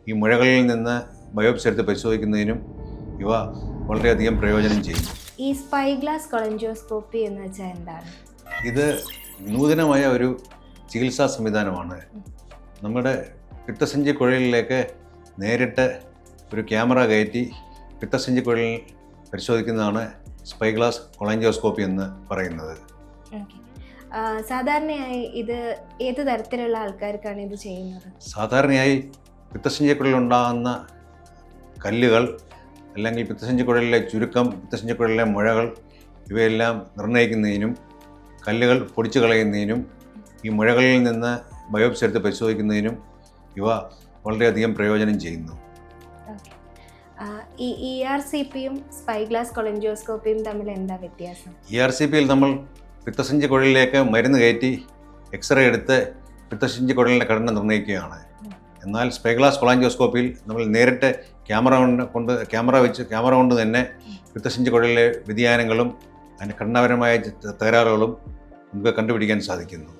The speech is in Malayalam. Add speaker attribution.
Speaker 1: ഈ മുഴകളിൽ നിന്ന് ബയോപ്സി എടുത്ത് പരിശോധിക്കുന്നതിനും ഇവ വളരെയധികം പ്രയോജനം ചെയ്യും.
Speaker 2: ഈ സ്പൈഗ്ലാസ് കൊളഞ്ചോസ്കോപ്പി എന്ന് വെച്ചാൽ എന്താണ്?
Speaker 1: ഇത് നൂതനമായ ഒരു ചികിത്സാ സംവിധാനമാണ്. നമ്മുടെ പിത്തസഞ്ചി കുഴലിലേക്ക് നേരിട്ട് ഒരു ക്യാമറ കയറ്റി പിത്തസഞ്ചി കുഴലിൽ പരിശോധിക്കുന്നതാണ് സ്പൈഗ്ലാസ് കൊളഞ്ചോസ്കോപ്പി എന്ന് പറയുന്നത്.
Speaker 2: സാധാരണയായി ഇത് ഏത് തരത്തിലുള്ള ആൾക്കാർക്കാണ് ഇത് ചെയ്യുന്നത്?
Speaker 1: സാധാരണയായി പിത്തസഞ്ചിക്കുഴലിലുണ്ടാകുന്ന കല്ലുകൾ അല്ലെങ്കിൽ പിത്തസഞ്ചിക്കുഴലിലെ ചുരുക്കം, പിത്തസഞ്ചിക്കുഴലിലെ മുഴകൾ ഇവയെല്ലാം നിർണ്ണയിക്കുന്നതിനും കല്ലുകൾ പൊടിച്ചു കളയുന്നതിനും ഈ മുഴകളിൽ നിന്ന് ബയോപ്സി എടുത്ത് പരിശോധിക്കുന്നതിനും ഇവ വളരെയധികം പ്രയോജനം ചെയ്യുന്നു.
Speaker 2: ഈ ERCPയും സ്പൈഗ്ലാസ് കൊളഞ്ചോസ്കോപ്പിയും തമ്മിൽ എന്താ വ്യത്യാസം?
Speaker 1: ERCPയിൽ നമ്മൾ പിത്തസഞ്ചി കുഴലിലേക്ക് മരുന്ന് കയറ്റി എക്സ്റേ എടുത്ത് പിത്തസഞ്ചി കുഴലിൻ്റെ ഘടന നിർണ്ണയിക്കുകയാണ്. എന്നാൽ സ്പൈഗ്ലാസ് കൊളാഞ്ചോസ്കോപ്പിയിൽ നമ്മൾ നേരിട്ട് ക്യാമറ കൊണ്ട് തന്നെ പിത്തസഞ്ചി കുഴലിലെ വ്യതിയാനങ്ങളും അതിൻ്റെ ഘടനാപരമായ തകരാറുകളും നമുക്ക് കണ്ടുപിടിക്കാൻ സാധിക്കുന്നു.